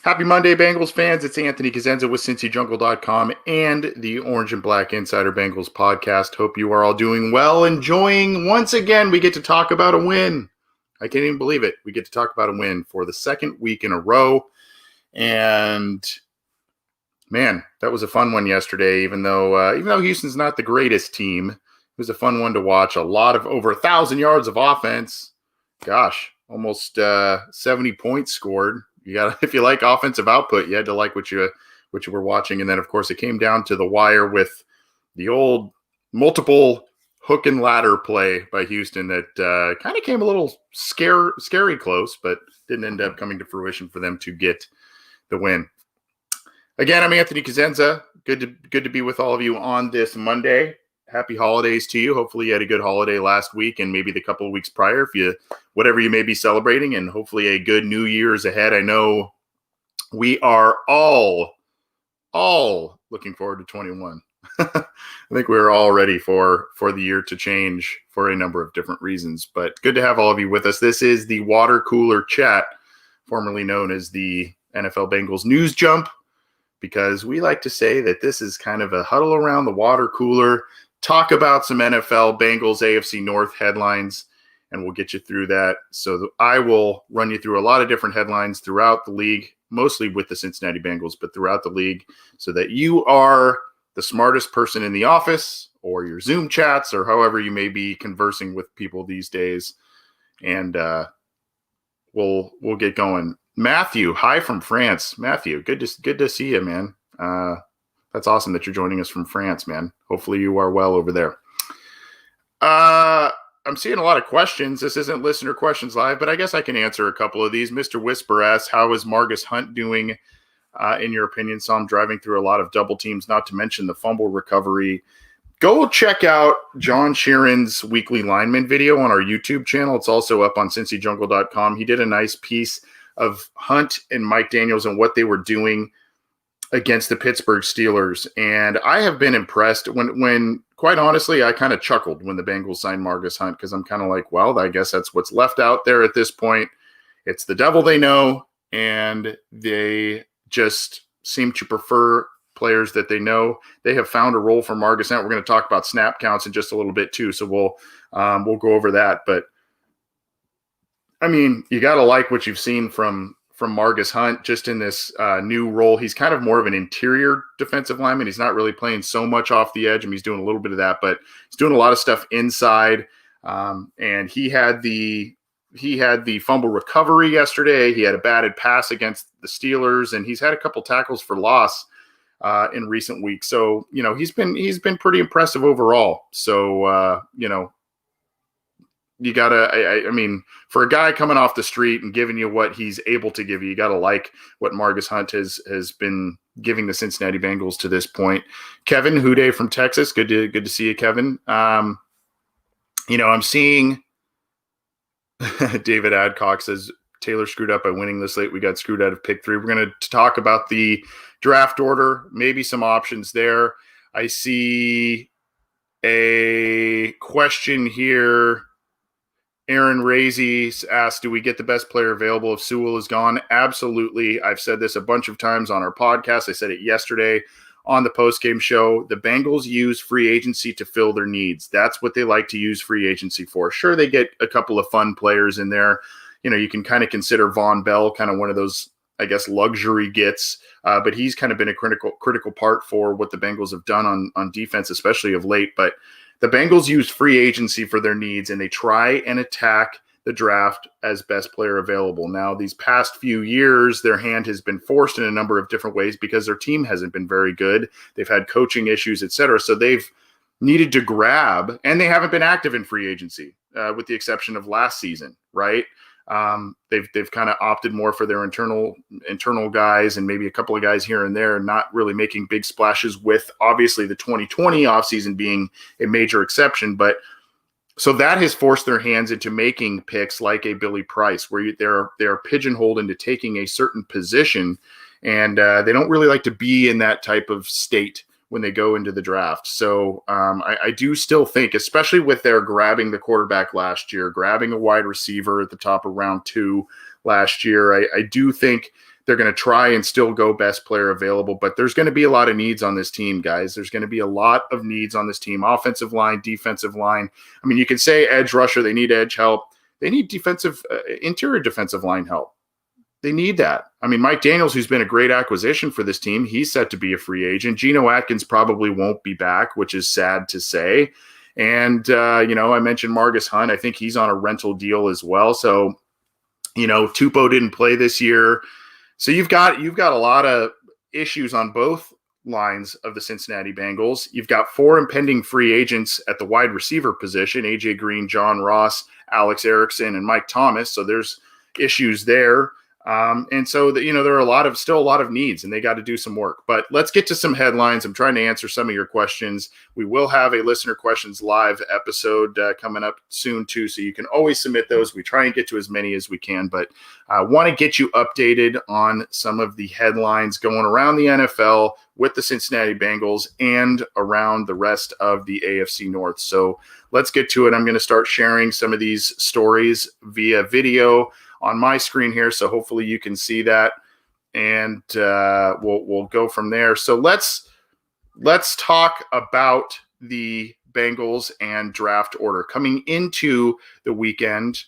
Happy Monday, Bengals fans. It's Anthony Cosenza with CincyJungle.com and the Orange and Black Insider Bengals podcast. Hope you are all doing well, enjoying. Once again, we get to talk about a win. I can't even believe it. We get to talk about a win for the second week in a row. And, man, that was a fun one yesterday, even though Houston's not the greatest team. It was a fun one to watch. A lot of over 1,000 yards of offense. Gosh, almost 70 points scored. If you like offensive output, you had to like what you were watching. And then, of course, it came down to the wire with the old multiple hook and ladder play by Houston that kind of came a little scary close, but didn't end up coming to fruition for them to get the win. Again, I'm Anthony Cosenza. Good to be with all of you on this Monday. Happy holidays to you. Hopefully you had a good holiday last week and maybe the couple of weeks prior, whatever you may be celebrating, and hopefully a good New Year's ahead. I know we are all looking forward to 21. I think we're all ready for the year to change for a number of different reasons, but good to have all of you with us. This is the Water Cooler Chat, formerly known as the NFL Bengals News Jump, because we like to say that this is kind of a huddle around the water cooler, talk about some NFL Bengals AFC North headlines, and we'll get you through that. So I will run you through a lot of different headlines throughout the league, mostly with the Cincinnati Bengals, but throughout the league, so that you are the smartest person in the office or your Zoom chats or however you may be conversing with people these days. And we'll get going. Matthew, hi from France. Matthew, good to see you, man. That's awesome that you're joining us from France, man. Hopefully you are well over there. I'm seeing a lot of questions. This isn't listener questions live, but I guess I can answer a couple of these. Mr. Whisper asks, how is Margus Hunt doing, in your opinion? Saw him driving through a lot of double teams, not to mention the fumble recovery. Go check out John Sheeran's weekly lineman video on our YouTube channel. It's also up on CincyJungle.com. He did a nice piece of Hunt and Mike Daniels and what they were doing against the Pittsburgh Steelers. And I have been impressed when quite honestly, I kind of chuckled when the Bengals signed Margus Hunt, because I'm kind of like, well, I guess that's what's left out there at this point. It's the devil they know, and they just seem to prefer players that they know. They have found a role for Margus Hunt. We're going to talk about snap counts in just a little bit too, so we'll go over that. But I mean, you got to like what you've seen from Margus Hunt just in this new role. He's kind of more of an interior defensive lineman. He's not really playing so much off the edge. I mean, he's doing a little bit of that, but he's doing a lot of stuff inside. And he had the fumble recovery yesterday. He had a batted pass against the Steelers, and he's had a couple tackles for loss in recent weeks. So, he's been pretty impressive overall. So, you gotta, I mean, for a guy coming off the street and giving you what he's able to give you, you gotta like what Margus Hunt has been giving the Cincinnati Bengals to this point. Kevin Hude from Texas, good to see you, Kevin. I'm seeing David Adcock says Taylor screwed up by winning this late. We got screwed out of pick 3. We're going to talk about the draft order, maybe some options there. I see a question here. Aaron Razy asked, do we get the best player available if Sewell is gone? Absolutely. I've said this a bunch of times on our podcast. I said it yesterday on the postgame show. The Bengals use free agency to fill their needs. That's what they like to use free agency for. Sure, they get a couple of fun players in there. You can kind of consider Von Bell kind of one of those, I guess, luxury gets. But he's kind of been a critical part for what the Bengals have done on defense, especially of late. But the Bengals use free agency for their needs, and they try and attack the draft as best player available. Now, these past few years, their hand has been forced in a number of different ways because their team hasn't been very good. They've had coaching issues, et cetera. So they've needed to grab, and they haven't been active in free agency, with the exception of last season, right? They've kind of opted more for their internal guys and maybe a couple of guys here and there, not really making big splashes, with obviously the 2020 offseason being a major exception. But so that has forced their hands into making picks like a Billy Price, where they're pigeonholed into taking a certain position, and they don't really like to be in that type of state when they go into the draft. So I do still think, especially with their grabbing the quarterback last year, grabbing a wide receiver at the top of round 2 last year, I do think They're going to try and still go best player available, but there's going to be a lot of needs on this team, guys. There's going to be a lot of needs on this team. Offensive line, defensive line. I mean, you can say edge rusher. They need edge help. They need interior defensive line help. They need that. I mean, Mike Daniels, who's been a great acquisition for this team, he's set to be a free agent. Geno Atkins probably won't be back, which is sad to say. And, I mentioned Margus Hunt. I think he's on a rental deal as well. So, Tupou didn't play this year. So you've got a lot of issues on both lines of the Cincinnati Bengals. You've got 4 impending free agents at the wide receiver position: AJ Green, John Ross, Alex Erickson, and Mike Thomas. So there's issues there. And so there are still a lot of needs, and they got to do some work. But let's get to some headlines. I'm trying to answer some of your questions. We will have a listener questions live episode coming up soon too, so you can always submit those. We try and get to as many as we can, but I want to get you updated on some of the headlines going around the NFL with the Cincinnati Bengals and around the rest of the AFC North. So let's get to it. I'm going to start sharing some of these stories via video on my screen here, so hopefully you can see that, and we'll go from there. So let's talk about the Bengals and draft order. Coming into the weekend,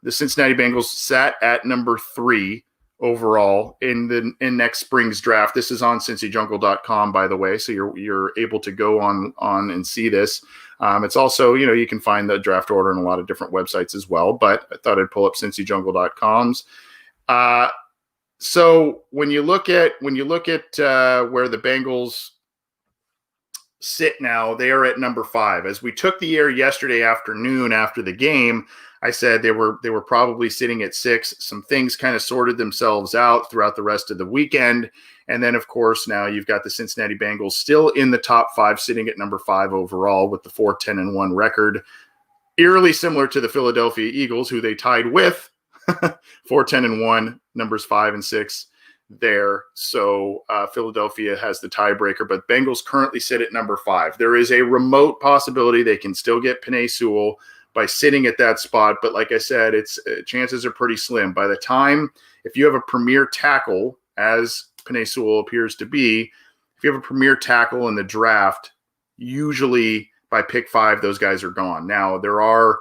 the Cincinnati Bengals sat at number 3 overall in next spring's draft. This is on cincyjungle.com, by the way, so you're able to go on and see this. It's also, you can find the draft order on a lot of different websites as well, but I thought I'd pull up cincyjungle.com's. So when you look at where the Bengals sit now, they are at number 5. As we took the air yesterday afternoon after the game, I said they were probably sitting at 6. Some things kind of sorted themselves out throughout the rest of the weekend. And then, of course, now you've got the Cincinnati Bengals still in the top 5, sitting at number 5 overall with the 4-10-1 record, eerily similar to the Philadelphia Eagles, who they tied with 4-10-1, numbers 5 and 6 there. So Philadelphia has the tiebreaker, but Bengals currently sit at number 5. There is a remote possibility they can still get Penei Sewell by sitting at that spot, but like I said, chances are pretty slim. By the time, if you have a premier tackle, as Penei Sewell appears to be, if you have a premier tackle in the draft, usually by pick 5, those guys are gone. Now, there are,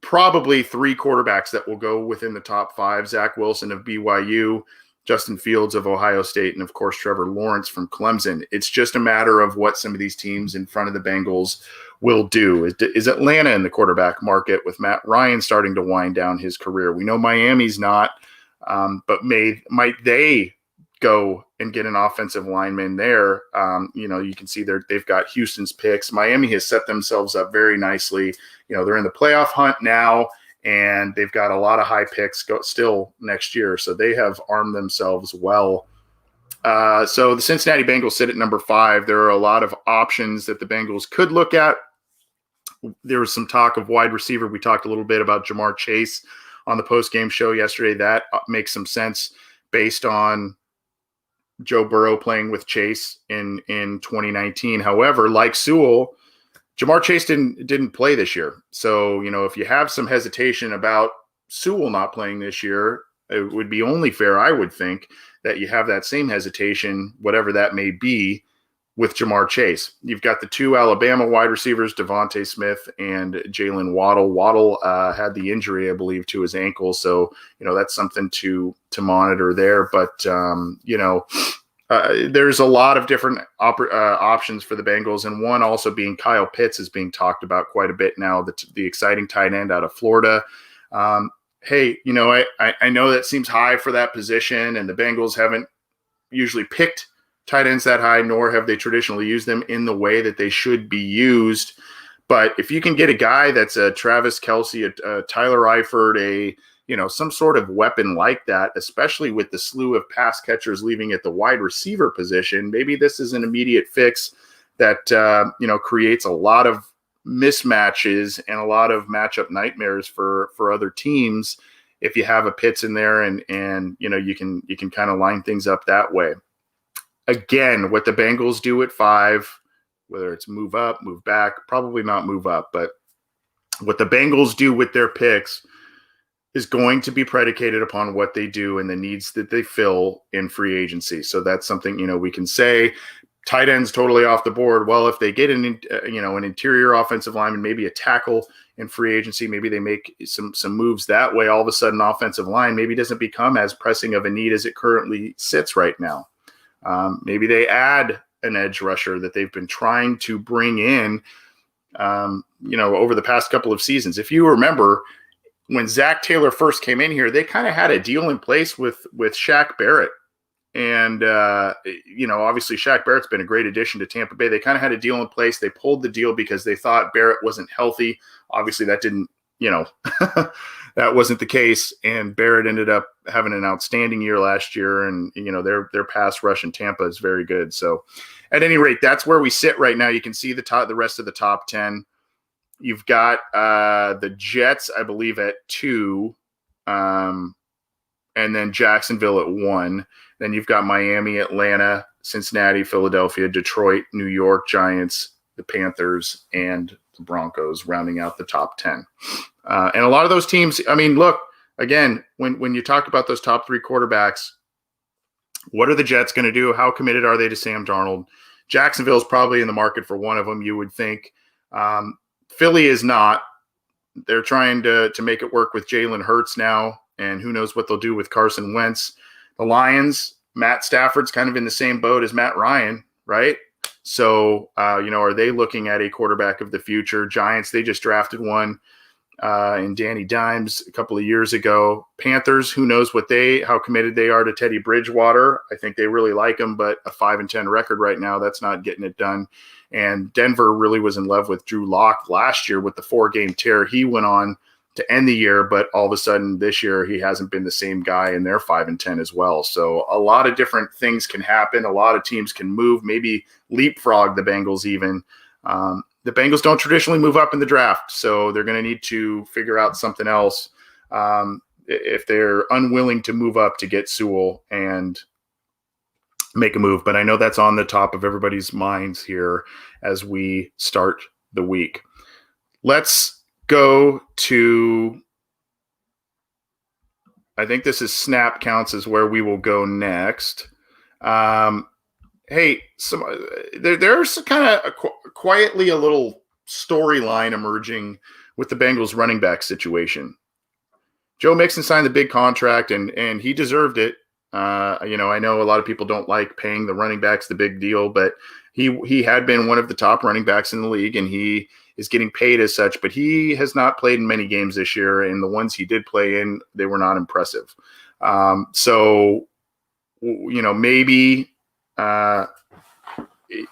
probably 3 quarterbacks that will go within the top 5. Zach Wilson of BYU, Justin Fields of Ohio State, and of course, Trevor Lawrence from Clemson. It's just a matter of what some of these teams in front of the Bengals will do. Is Atlanta in the quarterback market with Matt Ryan starting to wind down his career? We know Miami's not, but might they go and get an offensive lineman there? You can see they've got Houston's picks. Miami has set themselves up very nicely. They're in the playoff hunt now, and they've got a lot of high picks still next year. So they have armed themselves well. So the Cincinnati Bengals sit at number 5. There are a lot of options that the Bengals could look at. There was some talk of wide receiver. We talked a little bit about Jamar Chase on the post-game show yesterday. That makes some sense based on Joe Burrow playing with Chase in 2019. However, like Sewell, Jamar Chase didn't play this year. So, if you have some hesitation about Sewell not playing this year, it would be only fair, I would think, that you have that same hesitation, whatever that may be, with Jamar Chase. You've got the 2 Alabama wide receivers, Devontae Smith and Jalen Waddle. Waddle had the injury, I believe, to his ankle. So, that's something to monitor there. But, there's a lot of different options for the Bengals, and one also being Kyle Pitts is being talked about quite a bit now, the exciting tight end out of Florida. Hey, I know that seems high for that position, and the Bengals haven't usually picked tight ends that high, nor have they traditionally used them in the way that they should be used. But if you can get a guy that's a Travis Kelce, a Tyler Eifert, some sort of weapon like that, especially with the slew of pass catchers leaving at the wide receiver position, maybe this is an immediate fix that, creates a lot of mismatches and a lot of matchup nightmares for other teams. If you have a Pitts in there and you can kind of line things up that way. Again, what the Bengals do at 5, whether it's move up, move back, probably not move up, but what the Bengals do with their picks is going to be predicated upon what they do and the needs that they fill in free agency. So that's something, we can say. Tight ends totally off the board. Well, if they get an interior offensive lineman, maybe a tackle in free agency, maybe they make some moves that way. All of a sudden, offensive line maybe doesn't become as pressing of a need as it currently sits right now. Maybe they add an edge rusher that they've been trying to bring in, over the past couple of seasons. If you remember, when Zach Taylor first came in here, they kind of had a deal in place with Shaq Barrett. And, obviously Shaq Barrett's been a great addition to Tampa Bay. They kind of had a deal in place. They pulled the deal because they thought Barrett wasn't healthy. Obviously that didn't, that wasn't the case. And Barrett ended up having an outstanding year last year. And, their pass rush in Tampa is very good. So at any rate, that's where we sit right now. You can see the rest of the top 10. You've got the Jets, I believe, at 2. And then Jacksonville at 1. Then you've got Miami, Atlanta, Cincinnati, Philadelphia, Detroit, New York, Giants, the Panthers, and the Broncos rounding out the top 10. And a lot of those teams, look, again, when you talk about those top 3 quarterbacks, what are the Jets going to do? How committed are they to Sam Darnold? Jacksonville's probably in the market for one of them, you would think. Philly is not. They're trying to make it work with Jalen Hurts now, and who knows what they'll do with Carson Wentz. The Lions, Matt Stafford's kind of in the same boat as Matt Ryan, right? So, are they looking at a quarterback of the future? Giants, they just drafted one in Danny Dimes a couple of years ago. Panthers, who knows how committed they are to Teddy Bridgewater. I think they really like him, but a 5-10 record right now, that's not getting it done. And Denver really was in love with Drew Lock last year with the 4-game tear he went on to end the year, but all of a sudden this year he hasn't been the same guy, and they're 5-10 as well. So a lot of different things can happen. A lot of teams can move, maybe leapfrog the Bengals even. The Bengals don't traditionally move up in the draft, so they're going to need to figure out something else if they're unwilling to move up to get Sewell and make a move. But I know that's on the top of everybody's minds here as we start the week. Let's go to, I think this is snap counts is where we will go next. There's kind of quietly a little storyline emerging with the Bengals running back situation. Joe Mixon signed the big contract and he deserved it. I know a lot of people don't like paying the running backs the big deal, but he had been one of the top running backs in the league, and he is getting paid as such, but he has not played in many games this year, and the ones he did play in, they were not impressive. Maybe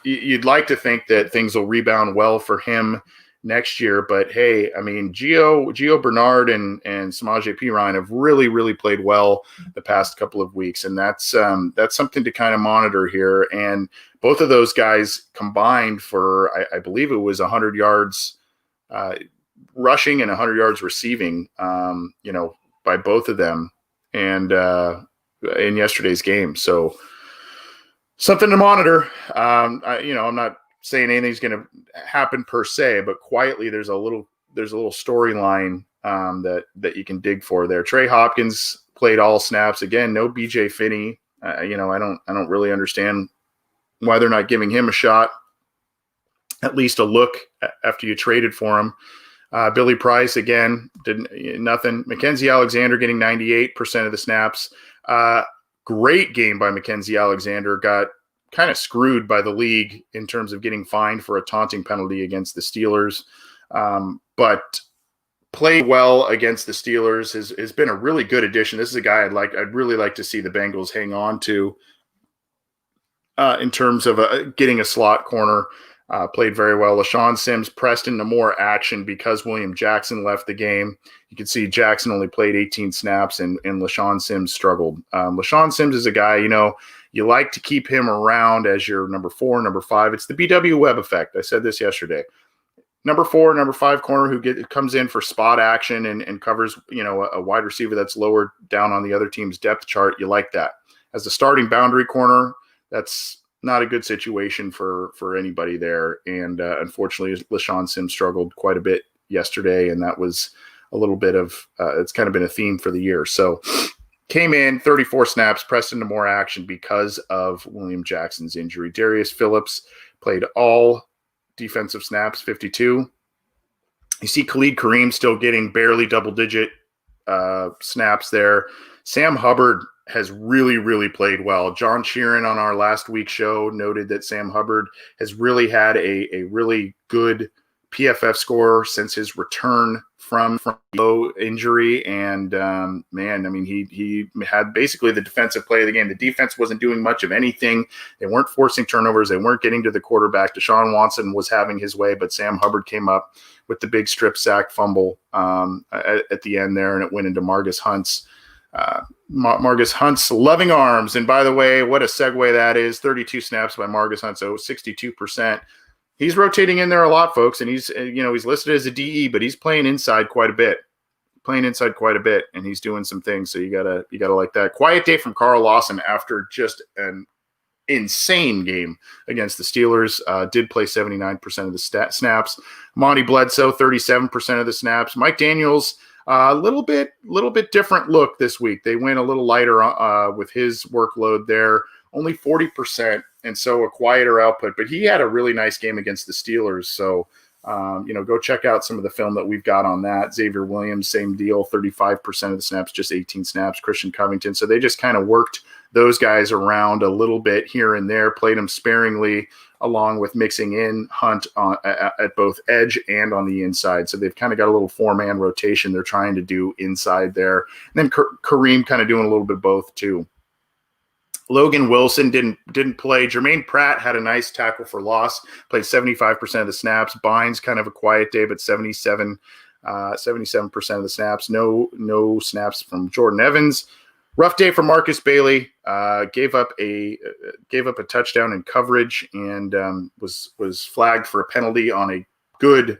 you'd like to think that things will rebound well for him next year, but hey, Gio Bernard and Samaje Perine have really, really played well the past couple of weeks, and that's something to kind of monitor here. And both of those guys combined for, I believe it was 100 yards rushing and 100 yards receiving, by both of them, and in yesterday's game. So something to monitor. I'm not saying anything's going to happen per se, but quietly there's a little storyline that you can dig for there. Trey Hopkins played all snaps again. No BJ Finney. I don't really understand why they're not giving him a shot, at least a look after you traded for him. Billy Price again did nothing. Mackenzie Alexander getting 98% of the snaps. Great game by Mackenzie Alexander. Got kind of screwed by the league in terms of getting fined for a taunting penalty against the Steelers, but played well against the Steelers. Has been a really good addition. This is a guy I'd really like to see the Bengals hang on to in terms of getting a slot corner. Played very well. LaShawn Sims pressed into more action because William Jackson left the game. You can see Jackson only played 18 snaps and LaShawn Sims struggled. LaShawn Sims is a guy, you like to keep him around as your number 4, number 5. It's the BW Webb effect. I said this yesterday. Number 4, number 5 corner who comes in for spot action and covers, a wide receiver that's lower down on the other team's depth chart. You like that. As a starting boundary corner, that's not a good situation for anybody there. And unfortunately, LaShawn Sims struggled quite a bit yesterday, and that was a little bit of it's kind of been a theme for the year. So came in 34 snaps, pressed into more action because of William Jackson's injury. Darius Phillips played all defensive snaps, 52. You see Khalid Kareem still getting barely double-digit snaps there. Sam Hubbard has really, really played well. John Sheeran on our last week's show noted that Sam Hubbard has really had a really good PFF score since his return from low injury. And man, I mean, he had basically the defensive play of the game. The defense wasn't doing much of anything. They weren't forcing turnovers. They weren't getting to the quarterback. Deshaun Watson was having his way, but Sam Hubbard came up with the big strip sack fumble at the end there, and it went into Margus Hunt's loving arms. And by the way, what a segue that is. 32 snaps by Margus Hunt, so 62%. He's rotating in there a lot, folks, and he's listed as a DE, but he's playing inside quite a bit. And he's doing some things, so you gotta like that. Quiet day from Carl Lawson after just an insane game against the Steelers. Did play 79% of the snaps. Monty Bledsoe, 37% of the snaps. Mike Daniels, a little bit different look this week. They went a little lighter with his workload there, only 40%, and so a quieter output. But he had a really nice game against the Steelers. So, go check out some of the film that we've got on that. Xavier Williams, same deal, 35% of the snaps, just 18 snaps. Christian Covington. So they just kind of worked those guys around a little bit here and there, played them sparingly, along with mixing in Hunt at both edge and on the inside. So they've kind of got a little four-man rotation they're trying to do inside there. And then Kareem kind of doing a little bit of both too. Logan Wilson didn't play. Jermaine Pratt had a nice tackle for loss, played 75% of the snaps. Bynes kind of a quiet day, but 77% of the snaps. No snaps from Jordan Evans. Rough day for Marcus Bailey. Gave up a touchdown in coverage and was flagged for a penalty on a good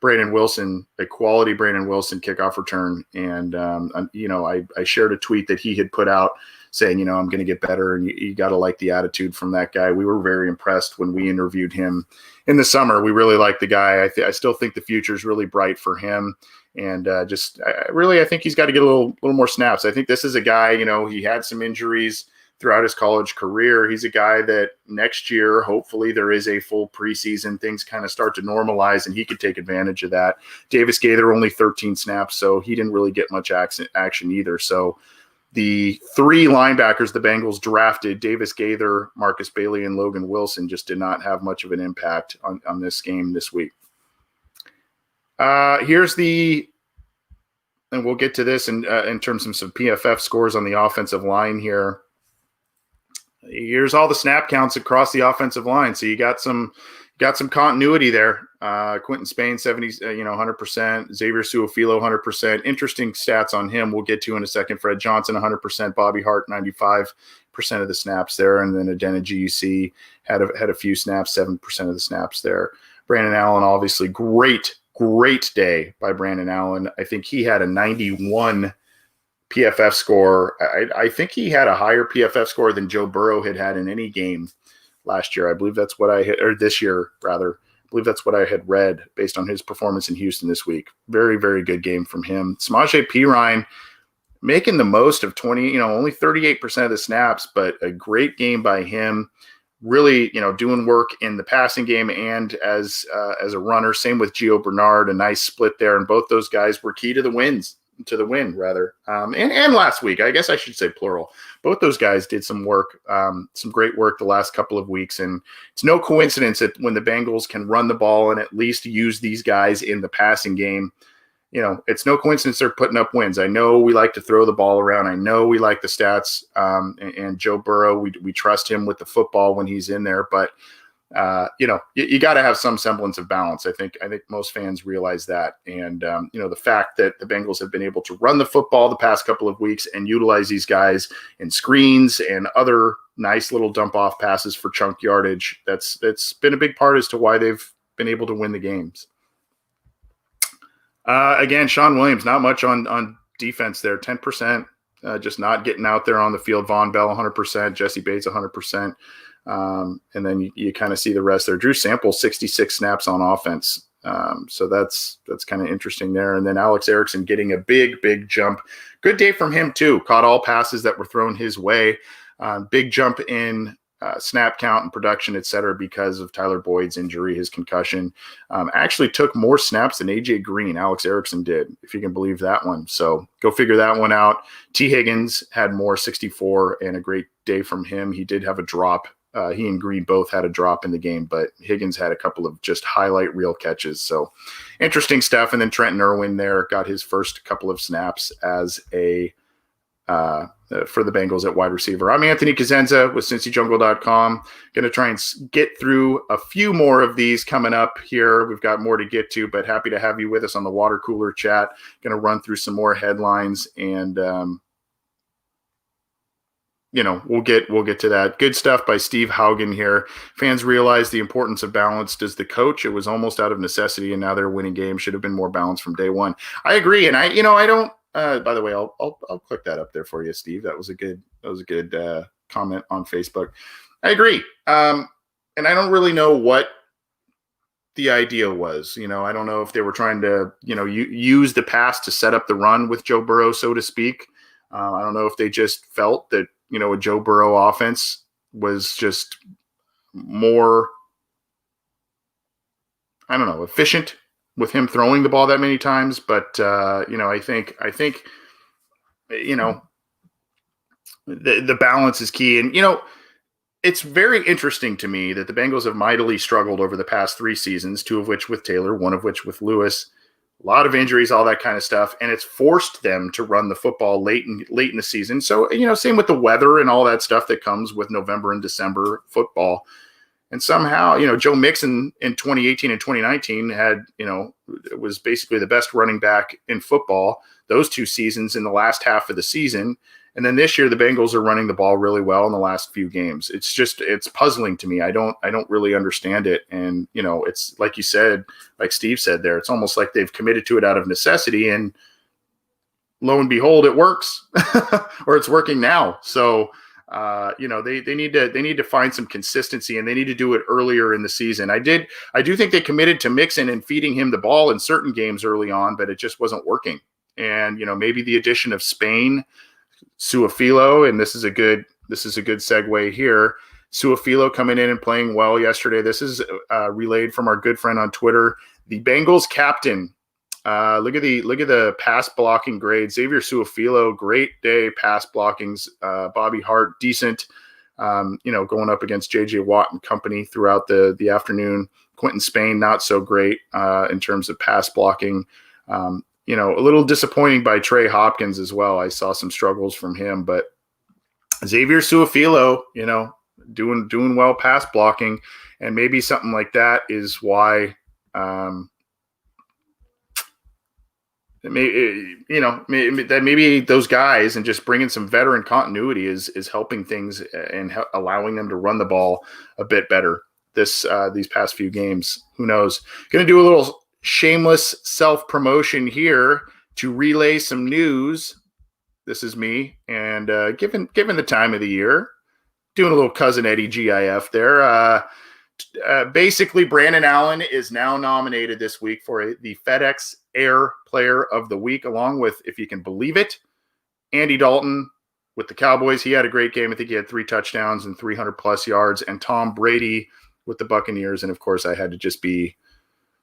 Brandon Wilson, a quality Brandon Wilson kickoff return. And I shared a tweet that he had put out saying, I'm going to get better, and you got to like the attitude from that guy. We were very impressed when we interviewed him in the summer. We really like the guy. I still think the future is really bright for him. And I think he's got to get a little more snaps. I think this is a guy, he had some injuries throughout his college career. He's a guy that next year, hopefully there is a full preseason, things kind of start to normalize and he could take advantage of that. Davis Gaither, only 13 snaps, so he didn't really get much action either. So the three linebackers the Bengals drafted, Davis Gaither, Marcus Bailey, and Logan Wilson, just did not have much of an impact on this game this week. And we'll get to this in terms of some PFF scores on the offensive line here. Here's all the snap counts across the offensive line. So you got some continuity there. Quentin Spain, 100%. Xavier Suave, 100%. Interesting stats on him we'll get to in a second. Fred Johnson, 100%. Bobby Hart, 95% of the snaps there. And then Adena GUC had a few snaps, 7% of the snaps there. Brandon Allen, obviously, great day by Brandon Allen. I think he had a 91 PFF score. I think he had a higher PFF score than Joe Burrow had in any game last year. I believe that's what this year, rather. I believe that's what I had read based on his performance in Houston this week. Very, very good game from him. Samaje Perine making the most of only 38% of the snaps, but a great game by him. Really, doing work in the passing game and as a runner. Same with Gio Bernard, a nice split there. And both those guys were key to the win, rather. And last week, I guess I should say plural. Both those guys did some work, some great work the last couple of weeks. And it's no coincidence that when the Bengals can run the ball and at least use these guys in the passing game, it's no coincidence they're putting up wins. I know we like to throw the ball around. I know we like the stats. And Joe Burrow, we trust him with the football when he's in there. But, you got to have some semblance of balance. I think most fans realize that. And, the fact that the Bengals have been able to run the football the past couple of weeks and utilize these guys in screens and other nice little dump-off passes for chunk yardage, that's been a big part as to why they've been able to win the games. Again, Sean Williams, not much on defense there, 10%, just not getting out there on the field. Von Bell, 100%, Jesse Bates, 100%. And then you kind of see the rest there. Drew Sample, 66 snaps on offense. So that's kind of interesting there. And then Alex Erickson getting a big jump. Good day from him too. Caught all passes that were thrown his way. Big jump in snap count and production, et cetera, because of Tyler Boyd's injury, his concussion. Actually took more snaps than AJ Green, Alex Erickson did, if you can believe that one. So go figure that one out. T. Higgins had more, 64, and a great day from him. He did have a drop. He and Green both had a drop in the game, but Higgins had a couple of just highlight reel catches. So interesting stuff. And then Trenton Irwin there got his first couple of snaps as a for the Bengals at wide receiver. I'm Anthony Cosenza with CincyJungle.com. Going to try and get through a few more of these coming up here. We've got more to get to, but happy to have you with us on the water cooler chat. Going to run through some more headlines and, we'll get to that. Good stuff by Steve Haugen here. Fans realize the importance of balance. Does the coach? It was almost out of necessity, and now they're winning games. Should have been more balanced from day one. I agree, and I don't. By the way, I'll click that up there for you, Steve. That was a good comment on Facebook. I agree, and I don't really know what the idea was. I don't know if they were trying to use the pass to set up the run with Joe Burrow, so to speak. I don't know if they just felt that a Joe Burrow offense was just more, efficient with him throwing the ball that many times. But, I think the balance is key. And, it's very interesting to me that the Bengals have mightily struggled over the past 3 seasons, 2 of which with Taylor, 1 of which with Lewis. A lot of injuries, all that kind of stuff, and it's forced them to run the football late in the season. So, same with the weather and all that stuff that comes with November and December football. And somehow, Joe Mixon in 2018 and 2019 had, was basically the best running back in football those 2 seasons in the last half of the season. And then this year, the Bengals are running the ball really well in the last few games. It's puzzling to me. I don't really understand it. And, it's like you said, like Steve said there, it's almost like they've committed to it out of necessity. And lo and behold, it works or it's working now. So, they need to find some consistency, and they need to do it earlier in the season. I do think they committed to Mixon and feeding him the ball in certain games early on, but it just wasn't working. And, maybe the addition of Spain, Suafilo, and this is a good segue here. Suafilo coming in and playing well yesterday. This is relayed from our good friend on Twitter, the Bengals captain. Look at the pass blocking grade. Xavier Suafilo, great day pass blockings. Bobby Hart, decent. Going up against J.J. Watt and company throughout the afternoon. Quentin Spain, not so great in terms of pass blocking. A little disappointing by Trey Hopkins as well. I saw some struggles from him, but Xavier Suafilo, doing well pass blocking, and maybe something like that is why, maybe those guys and just bringing some veteran continuity is helping things and allowing them to run the ball a bit better these past few games. Who knows? Going to do a little shameless self-promotion here to relay some news. This is me, and given the time of the year, doing a little Cousin Eddie GIF there. Basically, Brandon Allen is now nominated this week for the FedEx Air Player of the Week, along with, if you can believe it, Andy Dalton with the Cowboys. He had a great game. I think he had 3 touchdowns and 300-plus yards, and Tom Brady with the Buccaneers. And, of course, I had to just be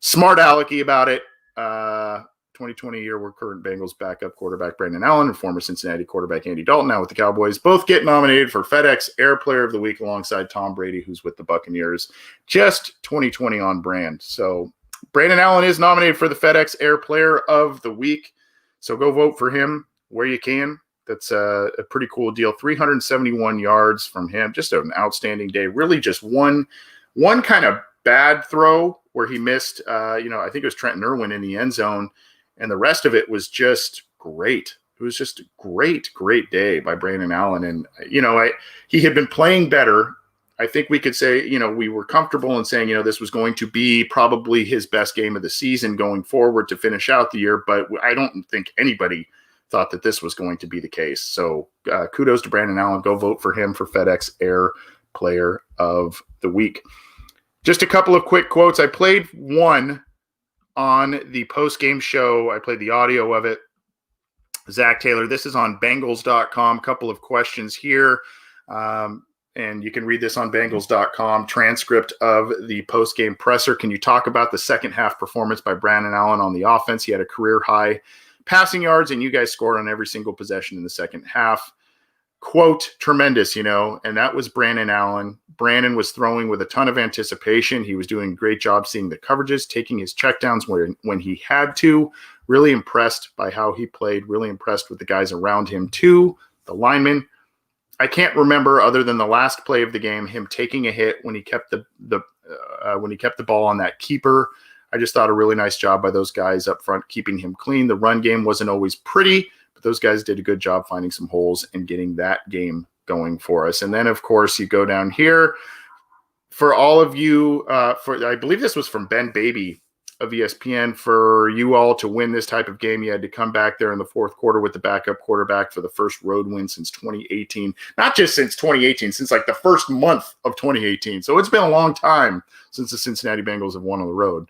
smart alecky about it. 2020 year where current Bengals backup quarterback Brandon Allen and former Cincinnati quarterback Andy Dalton, now with the Cowboys, both get nominated for FedEx Air Player of the Week alongside Tom Brady, who's with the Buccaneers. Just 2020 on brand. So Brandon Allen is nominated for the FedEx Air Player of the Week. So go vote for him where you can. That's a pretty cool deal. 371 yards from him. Just an outstanding day. Really just one kind of bad throw where he missed, I think it was Trenton Irwin in the end zone. And the rest of it was just great. It was just a great day by Brandon Allen. And, he had been playing better. I think we could say, we were comfortable in saying, this was going to be probably his best game of the season going forward to finish out the year. But I don't think anybody thought that this was going to be the case. So kudos to Brandon Allen. Go vote for him for FedEx Air Player of the Week. Just a couple of quick quotes. I played one on the post-game show. I played the audio of it. Zach Taylor, this is on Bengals.com. Couple of questions here. And you can read this on Bengals.com. Transcript of the post-game presser. Can you talk about the second half performance by Brandon Allen on the offense? He had a career high passing yards, and you guys scored on every single possession in the second half. Quote, tremendous, and that was Brandon Allen. Brandon was throwing with a ton of anticipation. He was doing a great job seeing the coverages, taking his checkdowns when he had to. Really impressed by how he played, really impressed with the guys around him too, the linemen. I can't remember, other than the last play of the game, him taking a hit when he kept the ball on that keeper. I just thought a really nice job by those guys up front, keeping him clean. The run game wasn't always pretty, but those guys did a good job finding some holes and getting that game going for us. And then, of course, you go down here for all of you. I believe this was from Ben Baby of ESPN. For you all to win this type of game, you had to come back there in the fourth quarter with the backup quarterback for the first road win since 2018. Not just since 2018, since like the first month of 2018. So it's been a long time since the Cincinnati Bengals have won on the road.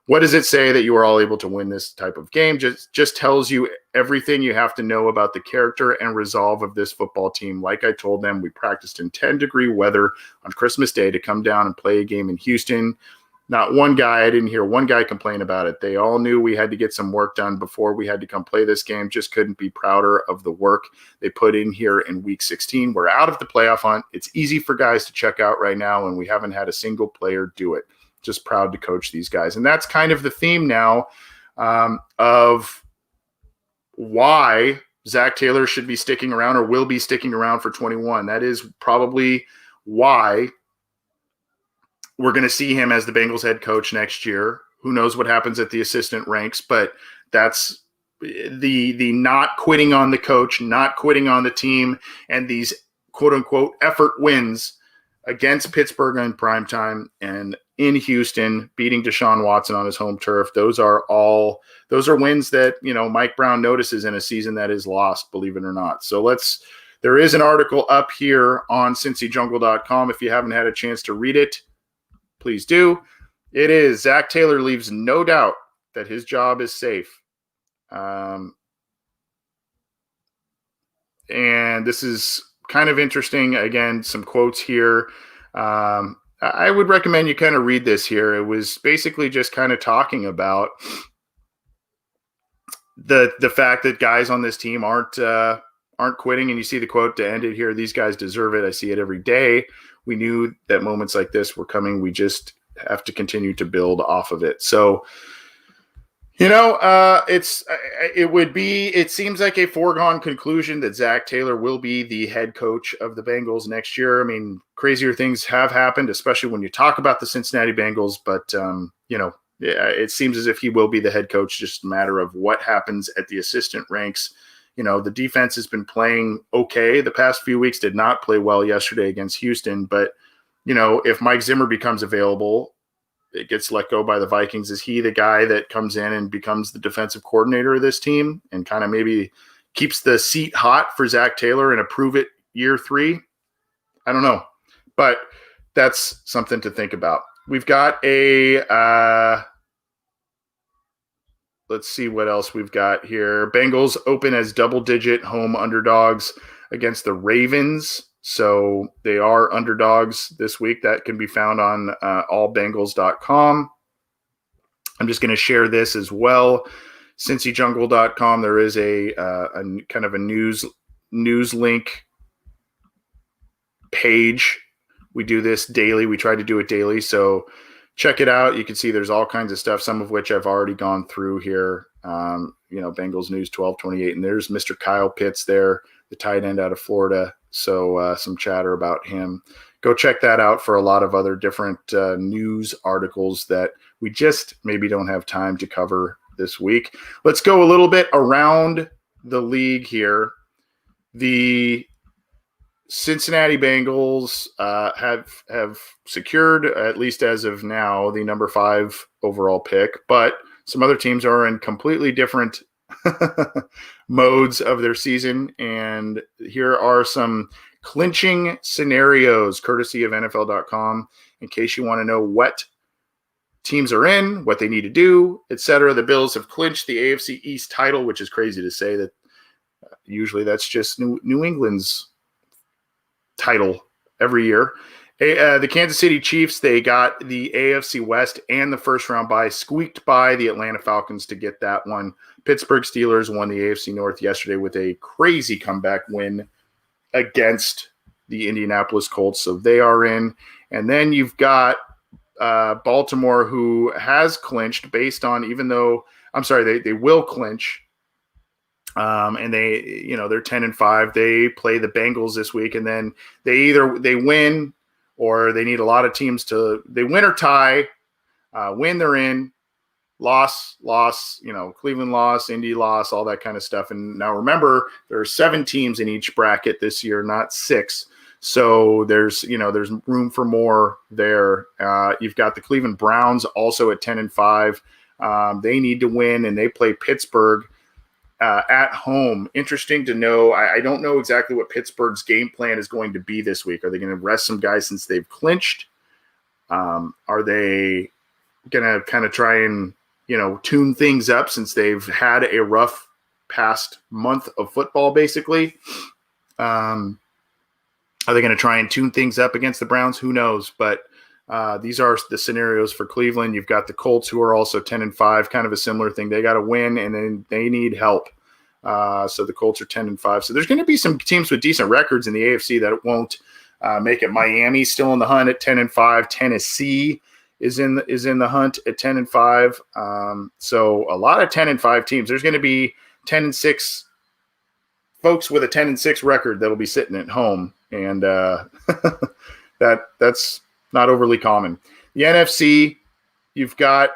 What does it say that you are all able to win this type of game? Just tells you everything you have to know about the character and resolve of this football team. Like I told them, we practiced in 10-degree weather on Christmas Day to come down and play a game in Houston. Not one guy, I didn't hear one guy complain about it. They all knew we had to get some work done before we had to come play this game. Just couldn't be prouder of the work they put in here in week 16. We're out of the playoff hunt. It's easy for guys to check out right now, and we haven't had a single player do it. Just proud to coach these guys. And that's kind of the theme now of why Zach Taylor should be sticking around or will be sticking around for 21. That is probably why we're going to see him as the Bengals head coach next year. Who knows what happens at the assistant ranks, but that's the not quitting on the coach, not quitting on the team, and these quote-unquote effort wins against Pittsburgh in primetime and in Houston, beating Deshaun Watson on his home turf. Those are wins that, Mike Brown notices in a season that is lost, believe it or not. So there is an article up here on CincyJungle.com. If you haven't had a chance to read it, please do. It is Zach Taylor leaves no doubt that his job is safe. And this is kind of interesting. Again, some quotes here. I would recommend you kind of read this here. It was basically just kind of talking about the fact that guys on this team aren't quitting. And you see the quote to end it here. These guys deserve it. I see it every day. We knew that moments like this were coming. We just have to continue to build off of it. So, it seems like a foregone conclusion that Zach Taylor will be the head coach of the Bengals next year. I mean, crazier things have happened, especially when you talk about the Cincinnati Bengals, but it seems as if he will be the head coach, just a matter of what happens at the assistant ranks. The defense has been playing okay the past few weeks, did not play well yesterday against Houston, but if Mike Zimmer becomes available, it gets let go by the Vikings. Is he the guy that comes in and becomes the defensive coordinator of this team and kind of maybe keeps the seat hot for Zach Taylor and approve it year 3? I don't know, but that's something to think about. We've got let's see what else we've got here. Bengals open as double-digit home underdogs against the Ravens. So they are underdogs this week. That can be found on allbengals.com. I'm just going to share this as well. CincyJungle.com. There is a kind of a news link page. We do this daily. We try to do it daily. So check it out. You can see there's all kinds of stuff, some of which I've already gone through here. Bengals News 1228. And there's Mr. Kyle Pitts there, the tight end out of Florida. So some chatter about him. Go check that out for a lot of other different news articles that we just maybe don't have time to cover this week. Let's go a little bit around the league here. The Cincinnati Bengals have secured, at least as of now, the number 5 overall pick, but some other teams are in completely different modes of their season. And here are some clinching scenarios, courtesy of NFL.com, in case you want to know what teams are in, what they need to do, etc. The Bills have clinched the AFC East title, which is crazy to say that usually that's just New England's title every year. The Kansas City Chiefs, they got the AFC West and the first round bye, squeaked by the Atlanta Falcons to get that one. Pittsburgh Steelers won the AFC North yesterday with a crazy comeback win against the Indianapolis Colts, so they are in. And then you've got Baltimore, who has clinched based on, they will clinch. And they're 10-5. They play the Bengals this week, and then they win, or they need a lot of teams they win or tie. Win, they're in. Loss, Cleveland loss, Indy loss, all that kind of stuff. And now remember, there are 7 teams in each bracket this year, not 6. So there's room for more there. You've got the Cleveland Browns also at 10-5. They need to win, and they play Pittsburgh at home. Interesting to know. I don't know exactly what Pittsburgh's game plan is going to be this week. Are they going to rest some guys since they've clinched? Are they going to kind of try and tune things up since they've had a rough past month of football, basically? Are they going to try and tune things up against the Browns? Who knows? But these are the scenarios for Cleveland. You've got the Colts, who are also 10-5, kind of a similar thing. They got to win, and then they need help. So the Colts are 10-5. So there's going to be some teams with decent records in the AFC that won't make it. Miami still in the hunt at 10-5. Tennessee is in the hunt at 10-5. So a lot of 10-5 teams. There's going to be 10-6 folks with a 10-6 record that'll be sitting at home, and that's not overly common. The NFC, you've got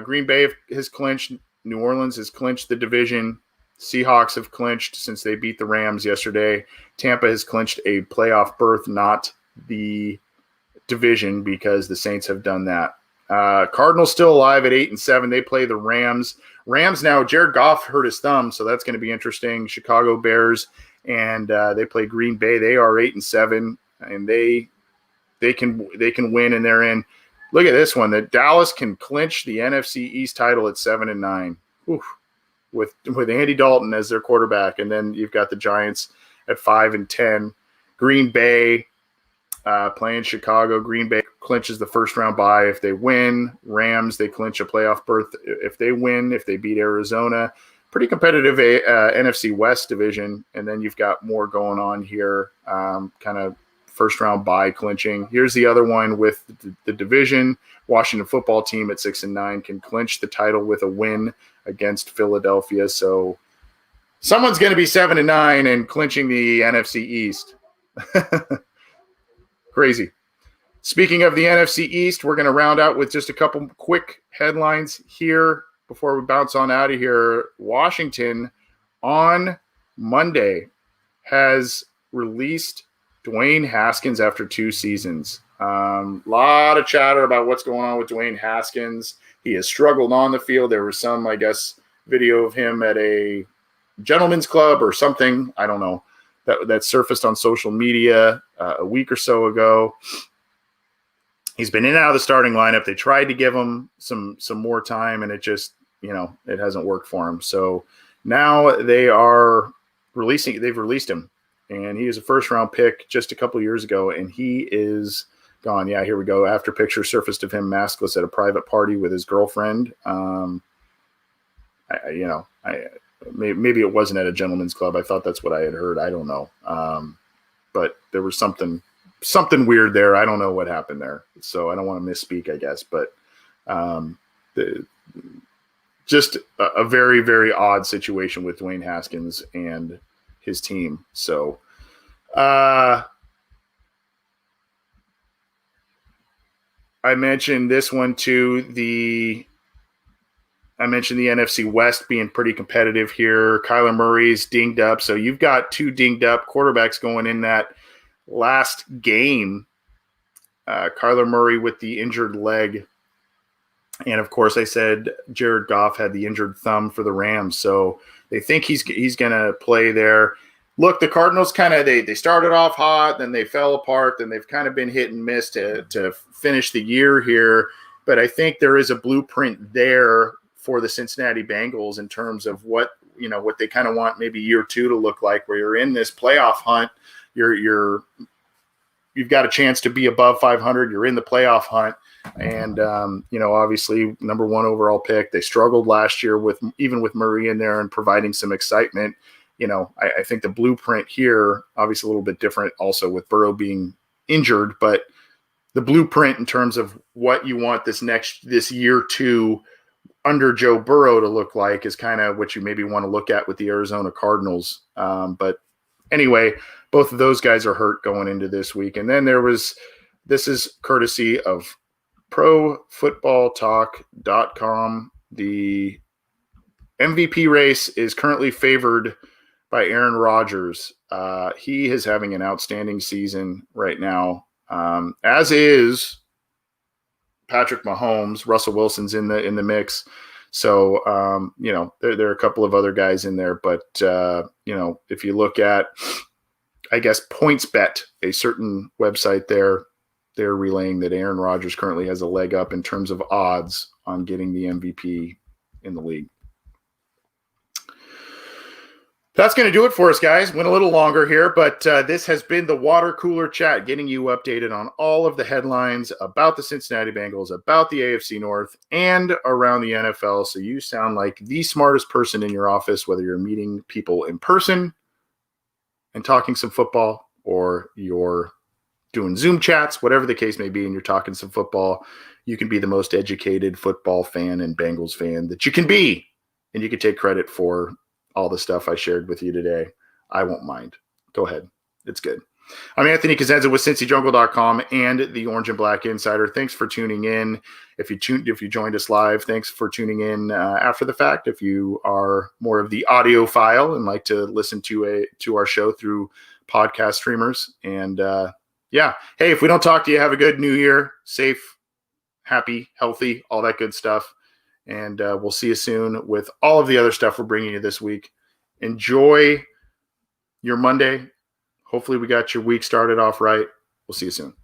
Green Bay has clinched. New Orleans has clinched the division. Seahawks have clinched since they beat the Rams yesterday. Tampa has clinched a playoff berth, not the division, because the Saints have done that. Cardinals still alive at 8-7. They play the Rams. Rams now, Jared Goff hurt his thumb, so that's going to be interesting. Chicago Bears, and they play Green Bay. They are 8-7, and they can win, and they're in. Look at this one. That Dallas can clinch the NFC East title at 7-9. Oof. With Andy Dalton as their quarterback, and then you've got the Giants at 5-10. Green Bay playing Chicago. Green Bay clinches the first round bye if they win. Rams, they clinch a playoff berth if they win, if they beat Arizona. Pretty competitive NFC West division, and then you've got more going on here, kind of first round bye clinching. Here's the other one with the division. Washington football team at 6-9 can clinch the title with a win against Philadelphia. So someone's going to be 7-9 and clinching the NFC East. Crazy. Speaking of the NFC East, we're going to round out with just a couple quick headlines here before we bounce on out of here. Washington on Monday has released Dwayne Haskins after 2 seasons. Lot of chatter about what's going on with Dwayne Haskins. He has struggled on the field. There was some, I guess, video of him at a gentleman's club or something. I don't know. That surfaced on social media a week or so ago. He's been in and out of the starting lineup. They tried to give him some more time, and it just, it hasn't worked for him. So now they've released him, and he was a first-round pick just a couple years ago, and he is gone. Yeah, here we go. After picture surfaced of him maskless at a private party with his girlfriend. Maybe it wasn't at a gentleman's club. I thought that's what I had heard. I don't know. But there was something weird there. I don't know what happened there. So I don't want to misspeak, I guess. But just a very, very odd situation with Dwayne Haskins and his team. So I mentioned this one too. I mentioned the NFC West being pretty competitive here. Kyler Murray's dinged up. So you've got 2 dinged up quarterbacks going in that last game. Kyler Murray with the injured leg. And, of course, I said Jared Goff had the injured thumb for the Rams. So they think he's going to play there. Look, the Cardinals they started off hot, then they fell apart, then they've kind of been hit and miss to finish the year here. but I think there is a blueprint there for the Cincinnati Bengals in terms of what they kind of want maybe year 2 to look like, where you're in this playoff hunt. You've got a chance to be above 500. You're in the playoff hunt. And, obviously number 1 overall pick. They struggled last year with Murray in there and providing some excitement. I think the blueprint here, obviously a little bit different also with Burrow being injured, but the blueprint in terms of what you want this year 2 under Joe Burrow to look like is kind of what you maybe want to look at with the Arizona Cardinals. But anyway, both of those guys are hurt going into this week. And then this is courtesy of ProFootballTalk.com. The MVP race is currently favored by Aaron Rodgers. He is having an outstanding season right now, as is Patrick Mahomes. Russell Wilson's in the mix. So, there are a couple of other guys in there. But, if you look at, I guess, PointsBet, a certain website there, they're relaying that Aaron Rodgers currently has a leg up in terms of odds on getting the MVP in the league. That's going to do it for us, guys. Went a little longer here, but this has been the Water Cooler Chat, getting you updated on all of the headlines about the Cincinnati Bengals, about the AFC North, and around the NFL. So you sound like the smartest person in your office, whether you're meeting people in person and talking some football, or you're doing Zoom chats, whatever the case may be, and you're talking some football. You can be the most educated football fan and Bengals fan that you can be, and you can take credit for all the stuff I shared with you today. I won't mind. Go ahead. It's good. I'm Anthony Cosenza with CincyJungle.com and the Orange and Black Insider. Thanks for tuning in. If you joined us live, thanks for tuning in after the fact. If you are more of the audio file and like to listen to our show through podcast streamers. And hey, if we don't talk to you, have a good new year. Safe, happy, healthy, all that good stuff. And we'll see you soon with all of the other stuff we're bringing you this week. Enjoy your Monday. Hopefully we got your week started off right. We'll see you soon.